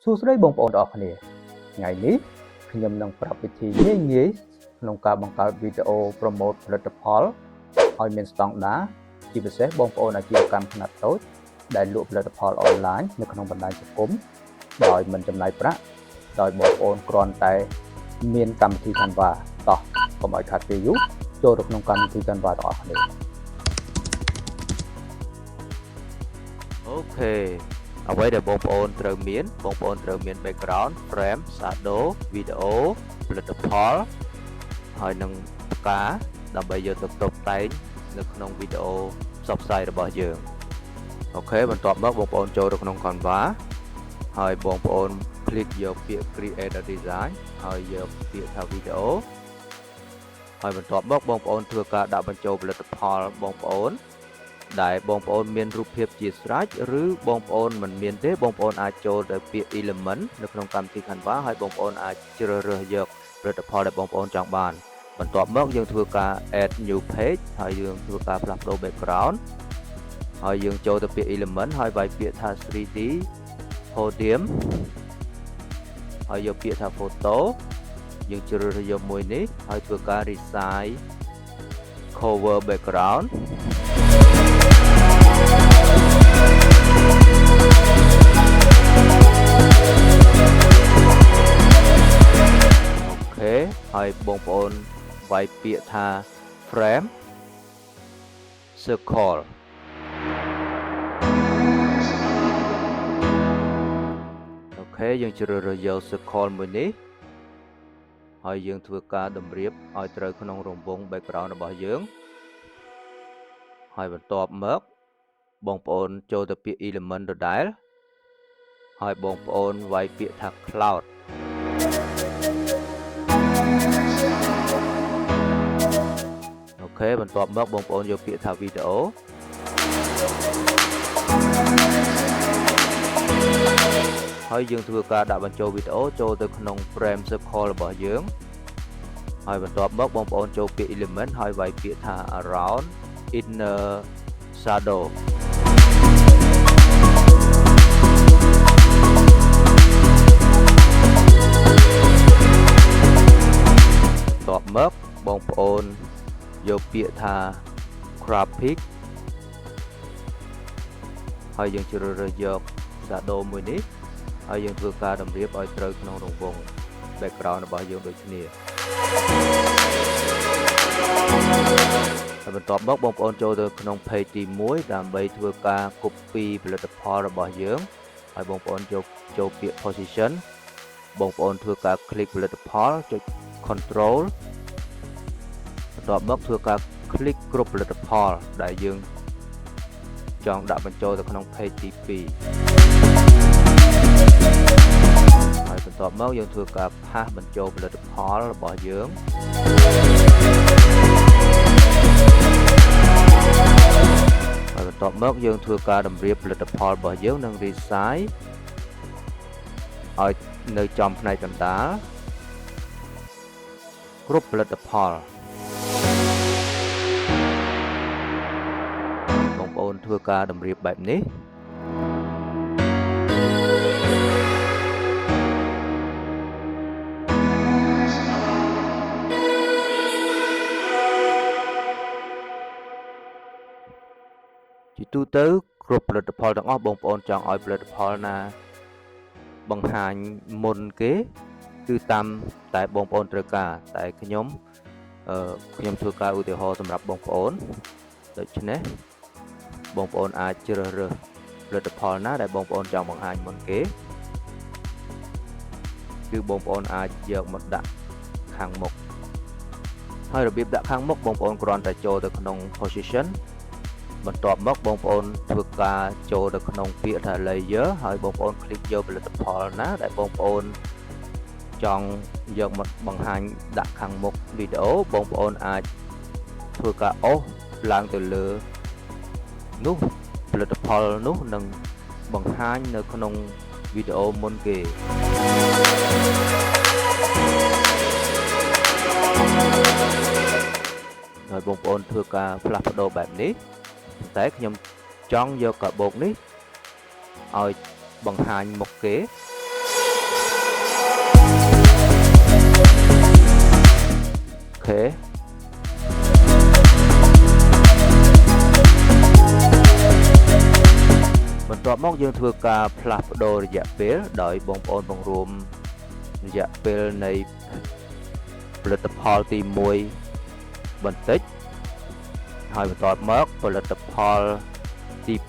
សួស្តីបងប្អូនទាំងអស់គ្នាថ្ងៃនេះខ្ញុំនឹងប្រាប់វិធីងាយក្នុងការបង្កើតវីដេអូប្រម៉ូទផលិតផលឲ្យមានស្តង់ដារជាពិសេសបងប្អូនអាជីវកម្មខ្នាតតូចដែលលក់ផលិតផលអនឡាញនៅក្នុងបណ្ដាញសង្គមដោយមិនចំណាយប្រាក់ដោយបងប្អូនគ្រាន់តែមានកម្មវិធី Canva តោះកុំឲ្យខាតពេលយូរចូលទៅក្នុងកម្មវិធី Canva ទាំងអស់គ្នាអូខេអ្វីដែលបងប្អូនត្រូវមាន background frame shadow វីដេអូផលិតផលហើយនឹងផ្កាដើម្បីយកទៅតុបតែងនៅក្នុងវីដេអូផ្សព្វផ្សាយរបស់យើងអូខេបន្ទាប់មកបងប្អូនចូលទៅក្នុង Canva ហើយបងប្អូនคลิกយកពាក្យ create a design ហើយយកពាក្យថាវីដេអូហើយបន្ទាប់មកបងប្អូនធ្វើការដាក់បញ្ចូលផលិតផលបងប្អូនដែលបងប្អូនមានរូបភាពជាស្រេចឬបងប្អូនមិនមានទេបងប្អូនអាចចូលទៅពាក្យ element នៅក្នុងកម្មវិធី Canva ហើយបងប្អូនអាចជ្រើសរើសយកផលិតផលដែលបងប្អូនចង់បានបន្ទាប់មកយើងធ្វើការ add new page ហើយយើងធ្វើការផ្លាស់ប្ដូរ background ហើយយើងចូលទៅពាក្យ element ហើយវាយពាក្យថា 3D podium ហើយយកពាក្យថា photo យើងជ្រើសរើសយកមួយនេះហើយធ្វើការ resize cover backgroundហើយបងប្អូនវាយពាក្យថា frame circle អូខេយើងជ្រើសរើសយក circle មួយនេះហើយយើងធ្វើការតម្រៀបឲ្យត្រូវក្នុងរង្វង់ background របស់យើងហើយបន្ទាប់មកបងប្អូនចូលទៅពាក្យ element ដដែលហើយបងប្អូនវាយពាក្យថា cloudអូខេបន្ទាប់មកបងប្អូនយកពាក្យថាវីដេអូហើយយើងធ្វើការដាក់បញ្ចូលវីដេអូចូលទៅក្នុង frame circle របស់យើងហើយបន្ទាប់មកបងប្អូនចូលពាក្យ element ហើយវាយពាក្យថា around inner shadowបន្ទាប់មកបងប្អូនយកពាក្យថា graphic ហើយយើងជ្រើសរើសយក shadow មួយនេះហើយយើងធ្វើការតម្រៀបឲ្យត្រូវក្នុងរង្វង់ background របស់យើងដូចគ្នាហើយបន្ទាប់មកបងប្អូនចូលទៅក្នុង page ទី1ដើម្បីធ្វើការ copy ផលិតផលរបស់យើងហើយបងប្អូនយកចូលពាក្យ position បងប្អូនធ្វើការ click ផលិតផលចុច control បន្ទាប់មកធ្វើការ click គ្រប់ផលិតផលដែលយើងចង់ដាក់បញ្ចូលទៅក្នុង page ទី2ហើយបន្ទាប់មកយើងធ្វើការផាសបញ្ចូលផលិតផលរបស់យើងហើយបន្ទាប់មកយើងធ្វើការតម្រៀបផលិតផលរបស់យើងនិង resize ឲ្យនៅចំផ្នែកកណ្ដាលគ្រប់ផលិតផលបងប្អូនធ្វើការតម្រៀបបែបនេះជាទូទៅគ្រប់ផលិតផលទាំងអស់បងប្អូនចង់ឲ្យផលិតផលណាបង្ហាញមុនគេគឺតាមតែបងប្អូនត្រូវការតែខ្ញុំធ្វើការឧទាហរណ៍សម្រាប់បងប្អូនដូច្នេះបងប្អូនអាចជ្រើសរើសផលិតផលណាដែលបងប្អូនចង់បង្ហាញមុនគេគឺបងប្អូនអាចយកមកដាក់ខាងមុខហើយរបៀបដាក់ខាងមុខបងប្អូនគ្រាន់តែចូលទៅក្នុង position បន្ទាប់មកបងប្អូនធ្វើការចូលទៅក្នុងពាក្យថា layer ហើយបងប្អូនคลิกយកផលិតផលណាដែលបងប្អូនចង់យកមកបង្ហាញដាក់ខាងមុខវីដេអូបងប្អូនអាចធ្វើការអូសឡើងទៅលើនោះផលិតផលនោះនឹងបង្ហាញនៅក្នុងវីដេអូមុនគេហើយបងប្អូនធ្វើការផ្លាស់ប្ដូរបែបនេះតែខ្ញុំចង់យកកាបូបនេះឲ្យបង្ហាញមុខគេ អ បន្ទាប់មកយើងធ្វើការផ្លាស់ប្ដូររយៈពេលដោយបងប្អូនបង្រួមរយៈពេលនៃផលិតផលទី1បន្តិចហើយបន្ទាប់មកផលិតផលទី2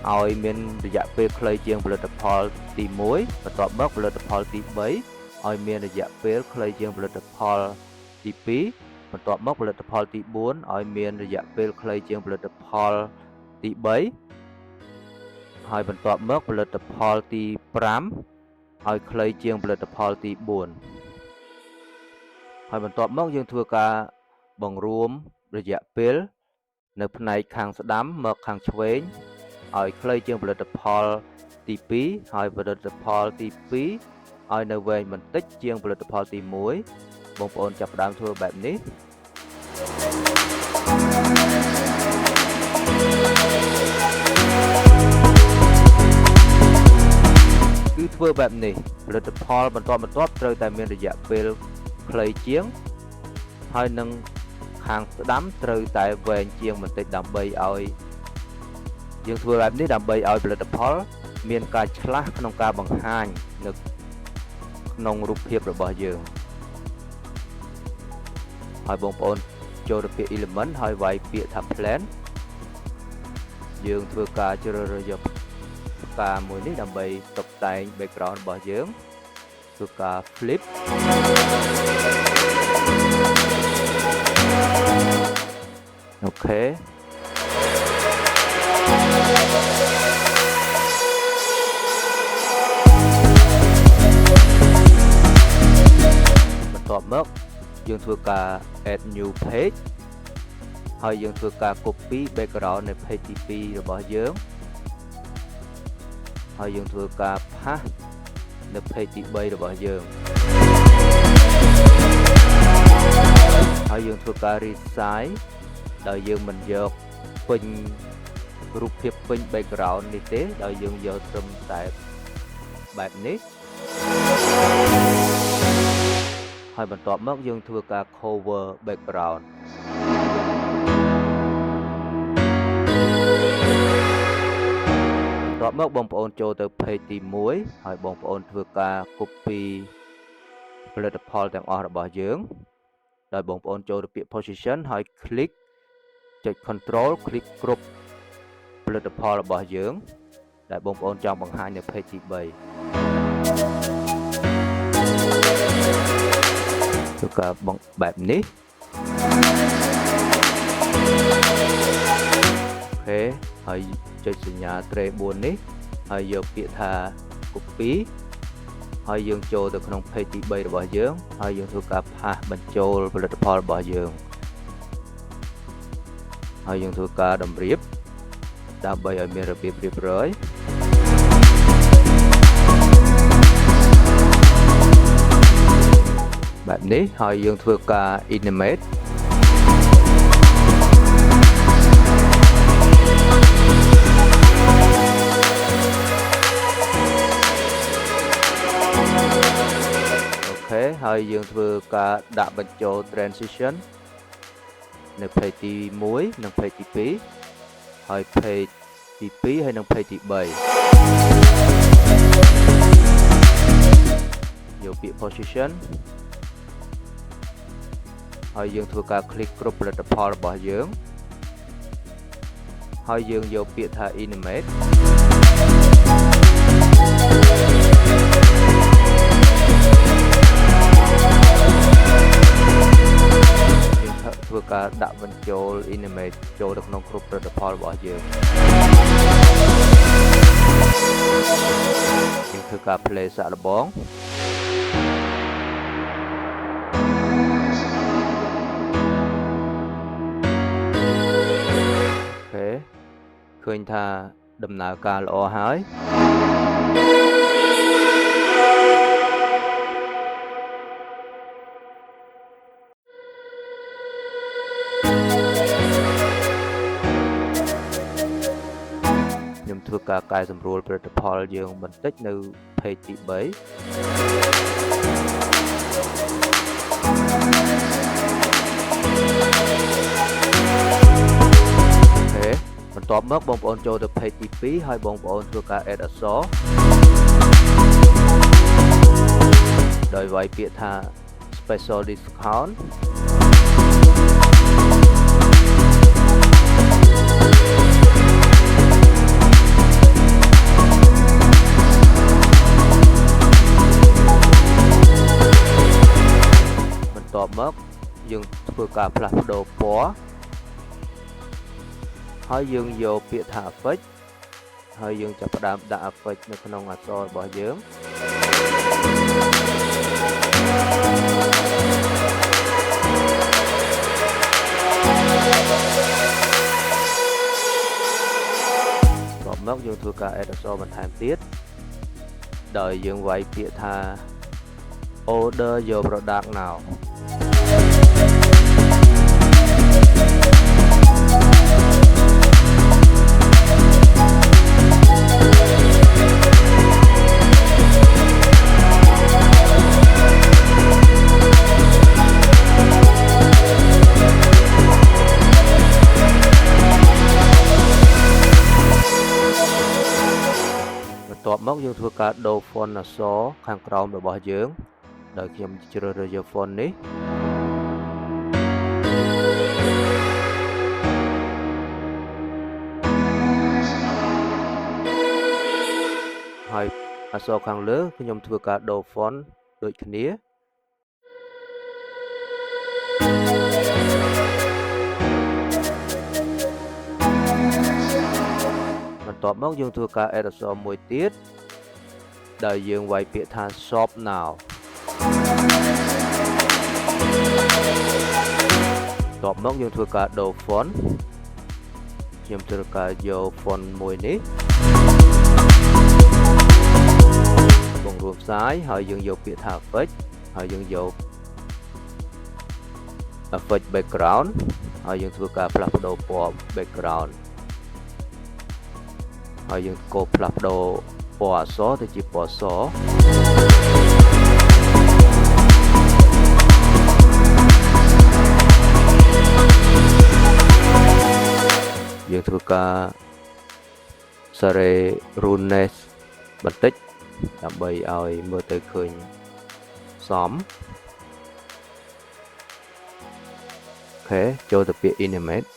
ឲ្យមានរយៈពេលខ្លីជាងផលិតផលទី1បន្ទាប់មកផលិតផលទី3ឲ្យមានរយៈពេលខ្លីជាងផលិតផលទី2បន្ទាប់មកផលិតផលទី4ឲ្យមានរយៈពេលខ្លីជាងផលិតផលទី3ហើយបន្ទាប់មកផលិតផលទី5ឲ្យខ្លីជាងផលិតផលទី4ហើយបន្ទាប់មកយើងធ្វើការបង្រួមរយៈពេលនៅផ្នែកខាងស្ដាំមកខាងឆ្វេងឲ្យខ្លីជាងផលិតផលទី2ហើយផលិតផលទី2ឲ្យនៅវែងបន្តិចជាងផលិតផលទី1បងប្អូនចាប់ផ្ដើមធ្វើបែបនេះគឺធ្វើបែបនេះផលិតផលបន្ទាប់ត្រូវតែមានរយៈពេលខ្លីជាងហើយនឹងខាងស្ដាំត្រូវតែវែងជាងបន្តិចដើម្បីឲ្យយើងធ្វើបែបនេះដើម្បីឲ្យផលិតផលមានការឆ្លាស់ក្នុងការបង្ហាញនៅក្នុងរូបភាពរបស់យើងហើយបងប្អូនចូលទៅពាក្យ element ហើយវាយពាក្យថា plan យើងធ្វើការជ្រើសរើសយកផ្កាមួយនេះដើម្បីតុបតែង background របស់យើងធ្វើការ flip អូខេបន្ទាប់មកយើងធ្វើការ add new page ហើយយើងធ្វើការ copy background នៅ page ទី2របស់យើងហើយយើងធ្វើការ paste នៅ page ទី3របស់យើងហើយយើងធ្វើការ resize ដោយយើងមិនយកពេញរូបភាពពេញ background នេះទេដោយយើងយកត្រឹមតែបែបនេះហើយបន្ទាប់មកយើងធ្វើការ cover background បន្ទាប់មកបងប្អូនចូលទៅ page ទី1ហើយបងប្អូនធ្វើការ copy ផលិតផលទាំងអស់របស់យើងដោយបងប្អូនចូលទៅពាក្យ position ហើយ click ចុច control click គ្រប់ផលិតផលរបស់យើងដែលបងប្អូនចង់បង្ហាញនៅ page ទី3ធ្វើការបែបនេះអូខេហើយចុចសញ្ញា tray 4នេះហើយយកពាក្យថា copy ហើយយើងចូលទៅក្នុង page ទី3របស់យើងហើយយើងធ្វើការផាសបញ្ចូលផលិតផលរបស់យើងហើយយើងធ្វើការតម្រៀបដើម្បីឲ្យមានរបៀបរៀបរយបែបនេះហើយយើងធ្វើការ animate អូខេហើយយើងធ្វើការដាក់បញ្ចូល transition នៅ page ទី1និង page ទី2ហើយ page ទី2ហើយនិង page ទី3យកពាក្យ position ហើយយើងធ្វើការ click គ្រប់ផលិតផលរបស់យើងហើយយើងយកពាក្យថា animate ធ្វើការដាក់បញ្ចូល animate ចូលទៅក្នុងគ្រប់ផលិតផលរបស់យើងធ្វើការ play សាកល្បងឃើញថាដំណើរការល្អហើយខ្ញុំធ្វើការកែសម្រួលផលិតផលយើងបន្តិចនៅ page ទី3 បន្ទាប់មកបងប្អូនចូលទៅ page ទី 2 ហើយបងប្អូនធ្វើការ add អក្សរដោយវាយពាក្យថា special discount បន្ទាប់មកយើងធ្វើការផ្លាស់ប្ដូរពណ៌ហើយយើងយកពាក្យថា effect ហើយយើងចាប់ផ្ដើមដាក់ effect នៅក្នុងអក្សររបស់យើងបន្ទាប់មកយើងធ្វើការ add អក្សរបន្ថែមទៀតដោយយើងវាយពាក្យថា order your product now បន្ទាប់មកយើងធ្វើការដូរ font អក្សរខាងក្រោមរបស់យើងដោយខ្ញុំជ្រើសរើសយក font នេះហើយអក្សរខាងលើខ្ញុំធ្វើការដូរ font ដូចគ្នាបន្ទាប់មកយើងធ្វើការ add អក្សរមួយទៀតដោយយើងវាយពាក្យថា shop now បន្ទាប់មកយើងធ្វើការដូរ font ខ្ញុំធ្វើការយក font មួយនេះបង្រួមផ្សាយហើយយើងយកពាក្យថា effect ហើយយើងយក effect background ហើយយើងធ្វើការផ្លាស់ប្ដូរពណ៌ background ហើយយើងកូបផ្លាស់ប្ដូរពណ៌អក្សរទៅជាពណ៌សយើងធ្វើការសារ៉េ runes បន្តិចដើម្បីឲ្យមើលទៅឃើញសមអូខេចូលទៅពាក្យ animate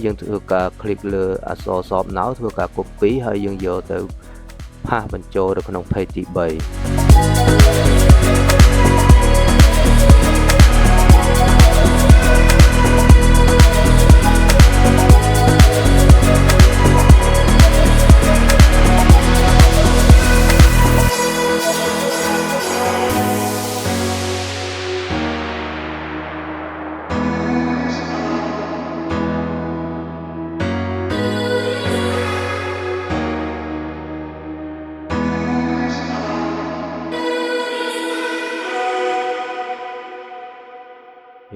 យើងធ្វើការคลิกលើអក្សរ shop now ធ្វើការ copy ហើយយើងយកទៅផាសបញ្ចូលទៅក្នុង page ទី 3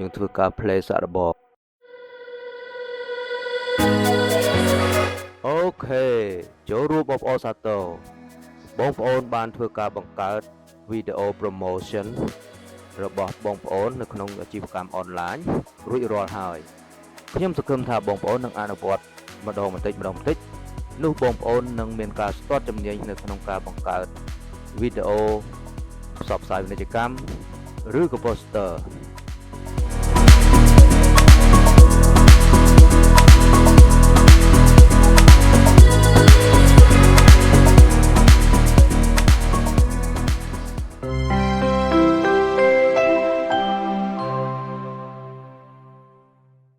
យើងធ្វើការ play សាកល្បងអូខេចូលរួមបងប្អូនសាទរបងប្អូនបានធ្វើការបង្កើតវីដេអូ promotion របស់បងប្អូននៅក្នុងអាជីវកម្មអនឡាញរួចរាល់ហើយខ្ញុំសង្ឃឹមថាបងប្អូននឹងអនុវត្តម្ដងបន្តិចម្ដងបន្តិចនោះបងប្អូននឹងមានការស្ទាត់ជំនាញនៅក្នុងការបង្កើតវីដេអូផ្សព្វផ្សាយពាណិជ្ជកម្មឬក៏ poster